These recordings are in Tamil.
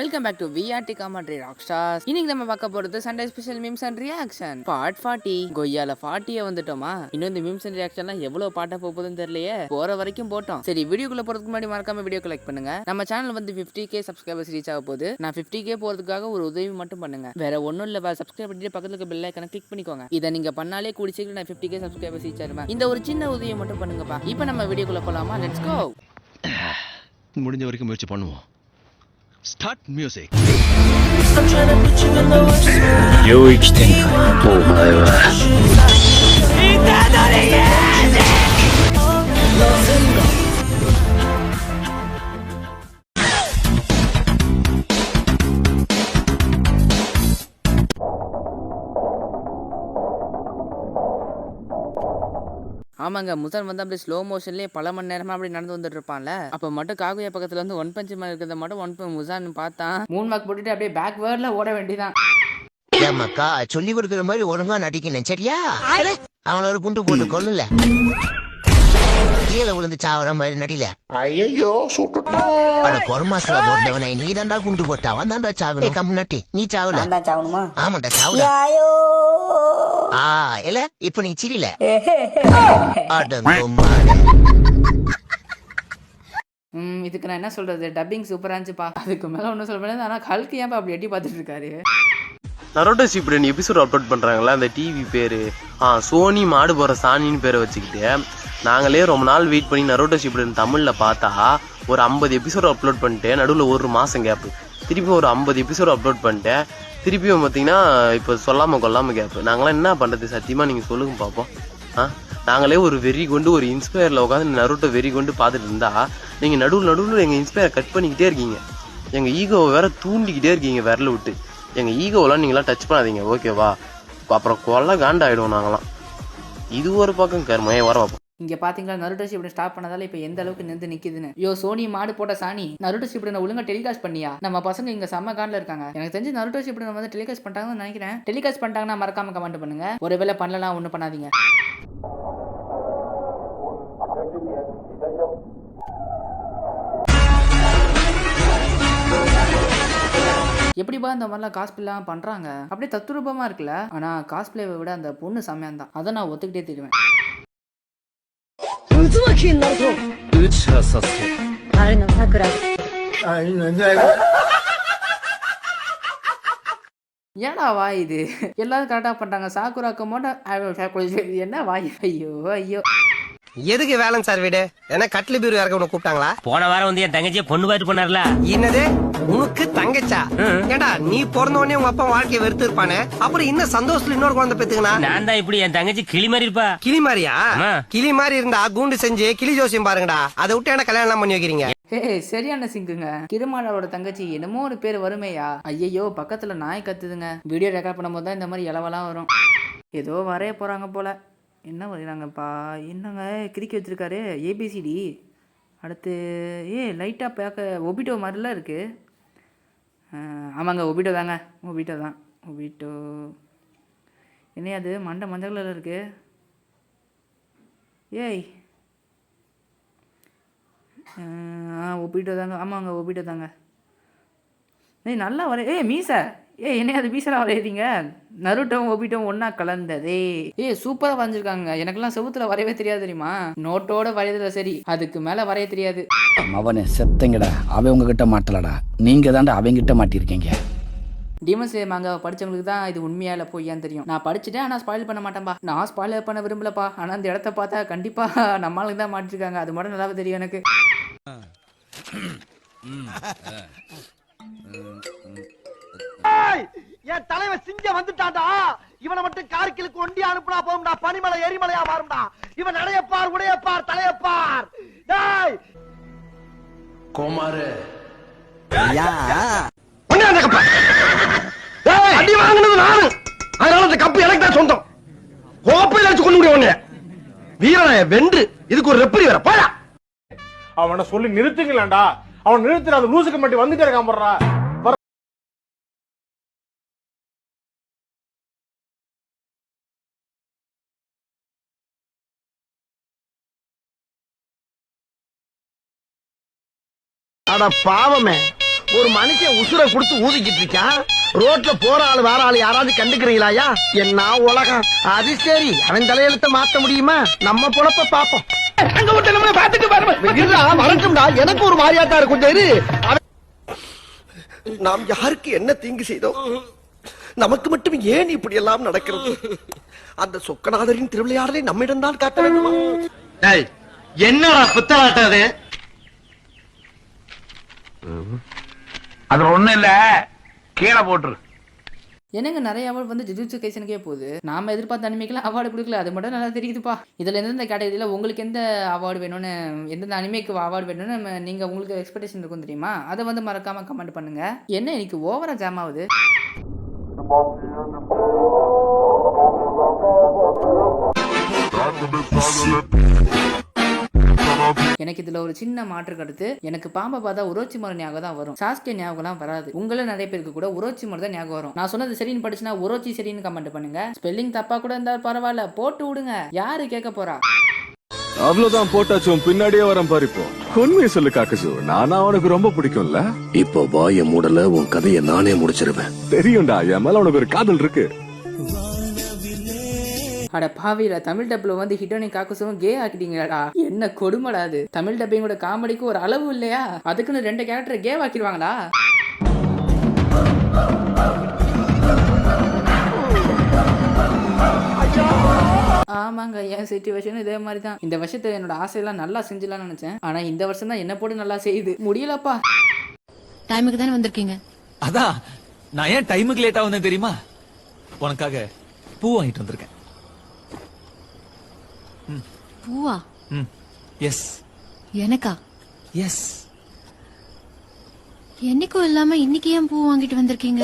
Welcome back to VRT commentary rockstars. இன்னைக்கு நம்ம பார்க்க போறது Sunday special memes and reaction part 40. கொய்யால 40 வந்துட்டோமா? இன்னும் இந்த மீம்ஸ் அண்ட் ரியாக்ஷன்லாம் எவ்வளவு பாட்டா போகுதுன்னு தெரியலையே. போற வரைக்கும் போட்டோம். சரி, வீடியோக்குள்ள போறதுக்கு முன்னாடி மறக்காம வீடியோ லைக் பண்ணுங்க. நம்ம சேனல் வந்து 50k சப்ஸ்கிரைபர்ஸ் ரீச் ஆக போகுது. நான் 50k போறதுக்காக ஒரு உதவி மட்டும் பண்ணுங்க. வேற ஒன்னும் இல்ல, சப்ஸ்கிரைப் பண்ணிட்டு பக்கத்துல இருக்க பெல் ஐகானை கிளிக் பண்ணிக்கோங்க. இதை நீங்க பண்ணாலே கூடி சீக்கிரம் நான் 50k சப்ஸ்கிரைபர்ஸ் ரீச் ஆயிருவேன். இந்த ஒரு சின்ன உதவியை மட்டும் பண்ணுங்கப்பா. இப்போ நம்ம வீடியோக்குள்ள போலாமா? Let's go. முடிஞ்ச வரைக்கும் முயற்சி பண்ணுவோம். Start music. 領域展開お前はஆமாங்க, முதல் வந்து அப்படியே ஸ்லோ மோஷன்லேயே பல மணி நேரமா அப்படி நடந்து வந்துட்டு இருப்பான்ல. அப்ப மட்டும் காகுயா பக்கத்துல வந்து ஒன் பஞ்ச் மேன் இருக்கிறத மட்டும் முசான் பார்த்தான். மூணு மார்க் போட்டுட்டு அப்படியே பேக் வேர்ட்ல ஓட வேண்டியதான். ஏமாக்கா சொல்லி கொடுக்குற மாதிரி ஒழுங்கா நடிக்கணும் சரியா? அவன ஒரு குண்டு போட்டு கொள்ளல, கீழே விழுந்து சாவற மாதிரி நடில. ஐயோ பொறுமாசில போட்டவனை நீ தாண்டா குண்டு போட்ட, அவன் தாண்டா சாவணும். கம்மு நட்டி நீ சாவல. ஆமாண்டா சாவல. இல்ல இப்ப நீ சிரில. இதுக்கு நான் என்ன சொல்றது, டப்பிங் சூப்பரா இருந்துச்சுப்பா. அதுக்கு மேல ஒன்னும் சொல்ல முடியாது. ஆனா ஹல்க் ஏன் அப்படி எட்டி பார்த்துட்டு இருக்காரு? நரோட்டோ ஷிப்டன் எபிசோட் அப்லோட் பண்றாங்களா அந்த டிவி பேரு சோனி மாடு போற சாணின்னு பேரை வச்சுக்கிட்டு நாங்களே ரொம்ப நாள் வெயிட் பண்ணி நரோட்டோ ஷிப்டன் தமிழ்ல பார்த்தா ஒரு 50 எபிசோட் அப்லோட் பண்ணிட்டு நடுவில் ஒரு மாசம் கேப்பு, திருப்பி ஒரு 50 எபிசோட் அப்லோட் பண்ணிட்டேன். திருப்பியும் பார்த்தீங்கன்னா இப்போ சொல்லாம கொல்லாம கேப்பு. நாங்களாம் என்ன பண்றது சத்தியமா நீங்க சொல்லுங்க பார்ப்போம். நாங்களே ஒரு வெறி கொண்டு ஒரு இன்ஸ்பயர்ல உட்காந்து நரோட்டோ வெறி கொண்டு பார்த்துட்டு இருந்தா நீங்க நடுவில் எங்க இன்ஸ்பயர் கட் பண்ணிக்கிட்டே இருக்கீங்க. எங்க ஈகோவை வேற தூண்டிக்கிட்டே இருக்கீங்க விரல விட்டு. எங்க ஈகோவெல்லாம் நீங்களாம் டச் பண்ணாதீங்க ஓகேவா? அப்புறம் கொல்ல காண்டாயிடுவோம் நாங்களாம். இது ஒரு பக்கம் கருமையே வர வைப்போம். இங்க பாத்தீங்களா நருட்டோ ஷிப்டன் ஸ்டாப் பண்ணதால இப்ப எந்த அளவுக்கு நின்று நிக்குதுன்னு. யோ சோனி மாடு போட்ட சாணி, நருட்டோ ஷிப்டன் ஒழுங்கா டெலிகாஸ்ட் பண்ணியா? நம்ம பசங்க இங்க செம்ம காண்ட்ல இருக்காங்க. எனக்கு தெரிஞ்சு நருட்டோ ஷிப்டன் வந்து டெலிகாஸ்ட் பண்ணிட்டாங்கன்னு நினைக்கிறேன். டெலிகாஸ்ட் பண்ணிட்டாங்கன்னா மறக்காம கமெண்ட் பண்ணுங்க. ஒருவேளை பண்ணலாம் ஒன்றும் பண்ணாதீங்க. எப்படிப்பா இந்த மாதிரிலாம் காஸ்பிள்லாம் பண்றாங்க? அப்படியே தத்துரூபமா இருக்குல்ல. ஆனா காஸ்பிளேவை விட அந்த பொண்ணு செம்மையான் தான். அதை நான் ஒத்துக்கிட்டே தருவேன். ஏடா வாய் இது? எல்லாரும் கரெக்டா பண்றாங்க. சாக்குராக்க மாட்டோம். என்ன வாய்? ஐயோ ஐயோ. எதுக்கு வேலன் சார் வீடு? என்ன கட்லி பீரு இறக்க உனக்கு கூப்பிட்டாங்களா? போன வாரம் வந்து என் தங்கச்சியை பொண்ணு பார்த்து பண்ணார்ல. என்னது உனக்கு தங்கச்சா? ஏண்டா நீ பிறந்த உடனே உங்க அப்பா வாழ்க்கையை வெறுத்து இருப்பானே, அப்புறம் இன்னும் சந்தோஷத்துல இன்னொரு குழந்தை பெத்துக்கனா? நான் தான் இப்படி, என் தங்கச்சி கிளி மாதிரி இருப்பா. கிளி மாதிரியா? கிளி மாதிரி இருந்தா கூண்டு செஞ்சு கிளி ஜோசியம் பாருங்கடா. அதை விட்டு என்ன கல்யாணம் பண்ணி வைக்கிறீங்க? சரியான சிங்குங்க. கிருமாலாவோட தங்கச்சி என்னமோ ஒரு பேர் வருமேயா? ஐயோ பக்கத்துல நாய் கத்துதுங்க. வீடியோ ரெக்கார்ட் பண்ணும்போது தான் இந்த மாதிரி இளவெல்லாம் வரும். ஏதோ வரைய போறாங்க போல. என்ன வரைகிறாங்கப்பா? என்னங்க கிறுக்கி வச்சிருக்காரு? ஏபிசிடி. அடுத்து லைட்டாக பார்க்க ஒபிட்டோ மாதிரிலாம் இருக்குது. ஆமாங்க ஒபிட்டோ தாங்க. ஒபிட்டோ தான். ஒபிட்டோ என்ன அது? மண்டை மஞ்சள் கலரில் இருக்குது. ஏய் ஒபிட்டோ தாங்க. ஆமாங்க ஒபிட்டோ தாங்க. நல்லா வர. மீசை. என்ன அது மீசெல்லாம் வரையறீங்க? நருட்டோவும் ஒபிட்டோவும் ஒன்னா கலந்ததே. சூப்பரா வரைஞ்சிருக்காங்க. எனக்கெல்லாம் செவுத்துல வரையவே தெரியாது தெரியுமா? நோட்டோட வரையதுல சரி, அதுக்கு மேல வரைய தெரியாது. அவனே செத்தங்கடா. அவன் உங்ககிட்ட மாட்டலடா, நீங்க தாண்டா அவங்கிட்ட மாட்டிருக்கீங்க. டீமன் ஸ்லேயர் மாங்காவை படிச்சவங்களுக்கு தான் இது உண்மையா இல்லை பொய்யான்னு தெரியும். நான் படிச்சுட்டேன், ஆனால் ஸ்பாயில் பண்ண மாட்டேன்பா. நான் ஸ்பாயில் பண்ண விரும்பலப்பா. ஆனால் அந்த இடத்த பார்த்தா கண்டிப்பா நம்மளுக்கு தான் மாட்டிருக்காங்க. அது மட்டும் நல்லாவே தெரியும் எனக்கு. என் தலைவன் சிங்க வந்துட்டான்டா. இவனை மட்டும் கார்கிலுக்கு ஒண்டி அனுப்புனா போகும்டா. பனிமலை எரிமலையா மாறும்டா. இவன் நடையப்பார் உடையப்பார் தலையப்பார். டேய் கோமாரு அடி வாங்கினது நானு. அதனால அந்த கப்பு எனக்கு தான் சொந்தம். கோப்பையில வச்சு கொண்டு முடியும். வீரனாய வென்று இதுக்கு ஒரு ரெப்பரி வர போயா. அவனை சொல்லி நிறுத்துங்களேன்டா. அவன் நிறுத்துற அது லூசுக்கு மட்டும் வந்துட்டே இருக்கான் போடுறா. அட பாவமே, ஒரு மனுஷன் உசுரை கொடுத்து ஊதிக்கிட்டு இருக்கான். ரோட்ல போற ஆளு வேற ஆளு யாராவது கண்டுக்கிறீங்களாயா? என்ன உலகம். அது சரி, அவன் தலையெழுத்த மாத்த முடியுமா? நம்ம பொழப்ப பாப்போம். அங்க விட்டு நம்ம பாத்துட்டு வரட்டும்டா. எனக்கு ஒரு மாதிரியாட்டா இருக்கும். கொஞ்சம் இரு. நாம் யாருக்கு என்ன தீங்கு செய்தோம்? நமக்கு மட்டும் ஏன் இப்படி எல்லாம் நடக்கிறது? அந்த சொக்கநாதரின் திருவிளையாடலை நம்மிடம் தான் காட்ட வேண்டுமா? என்னடா புத்தலாட்டாது? அதுல ஒண்ணு இல்ல, கீழே போட்டுரு. எனக்கு நிறைய அவார்டு வந்து ஜுஜுட்சு கைசனுக்கே போகுது. நாம எதிர்பார்த்த அனிமேக்கெல்லாம் அவார்டு கொடுக்கல, அது மட்டும் நல்லா தெரியுதுப்பா. இதுல எந்தெந்த கேட்டகரியில உங்களுக்கு எந்த அவார்டு வேணும்னு, எந்தெந்த அனிமேக்கு அவார்டு வேணும்னு நீங்க உங்களுக்கு எக்ஸ்பெக்டேஷன் இருக்கும் தெரியுமா? அதை வந்து மறக்காம கமெண்ட் பண்ணுங்க. என்ன இன்னைக்கு ஓவரா ஜாம் ஆகுது. எனக்கு இதுல ஒரு சின்ன மாற்று கருத்து. எனக்கு பாம்பை பார்த்தா உரோச்சிமாரு ஞாபகம் தான் வரும், சாஸ்கே ஞாபகம்லாம் வராது. உங்கள நிறைய பேருக்கு கூட உரோச்சிமாரு தான் ஞாபகம் வரும். நான் சொன்னது சரின்னு படிச்சுனா உரோச்சி சரின்னு கமெண்ட் பண்ணுங்க. ஸ்பெல்லிங் தப்பா கூட இருந்தா பரவாயில்ல, போட்டு விடுங்க. யாரு கேட்க போறா? அவ்வளவுதான், போட்டாச்சும் பின்னாடியே வரேன் பாரு. இப்போ உண்மையை சொல்லு காக்கசு, நானா உனக்கு ரொம்ப பிடிக்கும்ல? இப்போ வாய மூடல, உன் கதையை நானே முடிச்சிருவேன். தெரியும்டா, என் மேல உனக்கு ஒரு காதல் இருக்கு. அட பாவில, தமிழ் டப்ல வந்து ஹிட்டோனி காக்குசும் கே ஆக்கிட்டீங்கடா. என்ன கொடுமடா அது. தமிழ் டப்பிங்கோட காமெடிக்கு ஒரு அளவு இல்லையா? அதுக்குன்னு 2 கேரக்டர் கே ஆக்கிடுவாங்களா? ஆமாங்க, என் சிச்சுவேஷன் இதே மாதிரி தான். இந்த வருஷத்தை என்னோட ஆசையெல்லாம் நல்லா செஞ்சிடலாம்னு நினைச்சேன். ஆனா இந்த வருஷம் தான் என்ன போட்டு நல்லா செய்யுது. முடியலப்பா. டைமுக்கு தானே வந்திருக்கீங்க? அதான் நான் ஏன் டைமுக்கு லேட்டா வந்தேன் தெரியுமா? உனக்காக பூ வாங்கிட்டு வந்திருக்கேன். பூவா? எஸ். எனக்கா? எஸ். என்னைக்கும் இல்லாம இன்னைக்கு ஏன் பூ வாங்கிட்டு வந்திருக்கீங்க?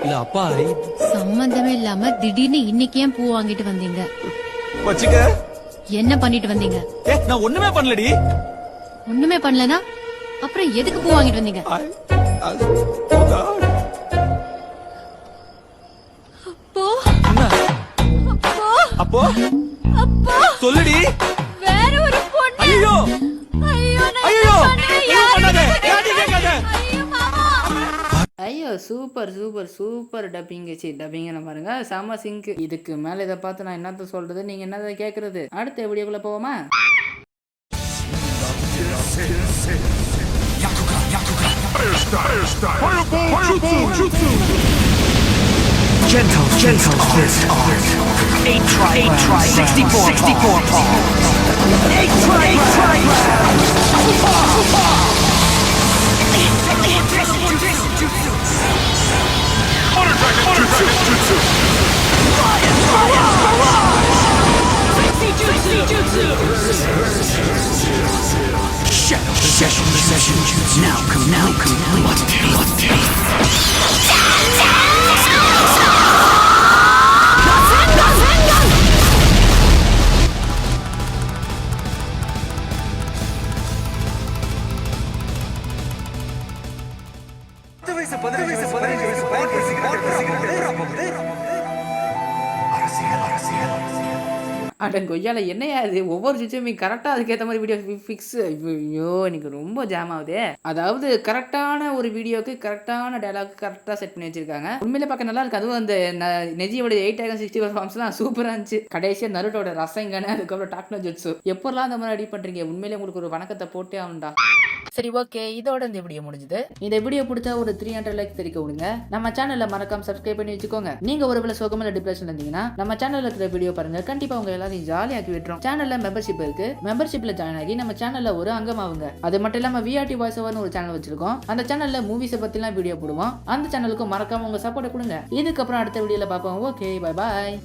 இல்ல அப்பா, சம்பந்தமே இல்லாம திடீர்னு இன்னைக்கு ஏன் பூ வாங்கிட்டு வந்தீங்க? வச்சுக்க. என்ன பண்ணிட்டு வந்தீங்க? நான் ஒண்ணுமே பண்ணலடி. ஒண்ணுமே பண்ணலனா அப்புறம் எதுக்கு பூ வாங்கிட்டு வந்தீங்க? அப்போ அப்போ சொல்லுடி. வேற ஒரு பொண்ணு. ஐயோ ஐயோ ஐயோ, சூப்பர் சூப்பர் சூப்பர் டப்பிங். டப்பிங்க பாருங்க, செம சிங்க். இதுக்கு மேல இதை பார்த்து நான் என்னத்த சொல்றது, நீங்க என்னதை கேக்குறது? அடுத்த வீடியோக்குள்ள போவோமா? Gentle fist art. 8 try 64 parts. 8 try. Session jutsu. Now complete. What the? அட கொய்யால, என்னையா இது? ஒவ்வொரு சுச்சுவேஷன் கரெக்டா அதுக்கேற்ற மாதிரி வீடியோ ஃபிக்ஸ். ஐயோ, எனக்கு ரொம்ப ஜாம் ஆகுது. அதாவது கரெக்டான ஒரு வீடியோக்கு கரெக்டான டயலாக் கரெக்டா செட் பண்ணி வச்சிருக்காங்க. உண்மையிலே பார்க்க நல்லா இருக்கு. அதுவும் அந்த நெஜியோட 8 ஃபார்ம்ஸ்லாம் சூப்பரா இருந்துச்சு. கடைசியா நருட்டோட ரசங்கன்னு, அதுக்கப்புறம் டாக்னோ ஜுட்சு. எப்பெல்லாம் அந்த மாதிரி ரெடி பண்றீங்க? உண்மையிலே உங்களுக்கு ஒரு வணக்கத்தை போட்டே ஆகும்டா. சரி, ஓகே, இதோட இந்த வீடியோ முடிஞ்சுது. இந்த வீடியோ பிடிச்சா ஒரு 300 லைக் தெரிவிக்க விடுங்க. நம்ம சேனல்ல மறக்காம சப்ஸ்கிரைப் பண்ணி வச்சுக்கோங்க. நீங்க ஒருவேளை சோகமா டிப்ரெஷன் இருந்தீங்கன்னா நம்ம சேனல்ல இருக்கிற வீடியோ பாருங்க. கண்டிப்பா உங்க எல்லாரையும் ஜாலியாக்கி விட்டுரும். சேனல்ல மெம்பர்ஷிப் இருக்கு. மெம்பர்ஷிப்ல ஜாயின் ஆகி நம்ம சேனல்ல ஒரு அங்கமாவுங்க. அது மட்டும் இல்லாம விஆர்டி வாய்ஸ் ஓவர்னு ஒரு சேனல் வச்சிருக்கோம். அந்த சேனல்ல மூவிஸை பத்திலாம் வீடியோ போடுவோம். அந்த சேனலுக்கு மறக்காம உங்க சப்போர்ட் கொடுங்க. இதுக்கப்புறம் அடுத்த வீடியோல பார்ப்போம். Okay, bye bye.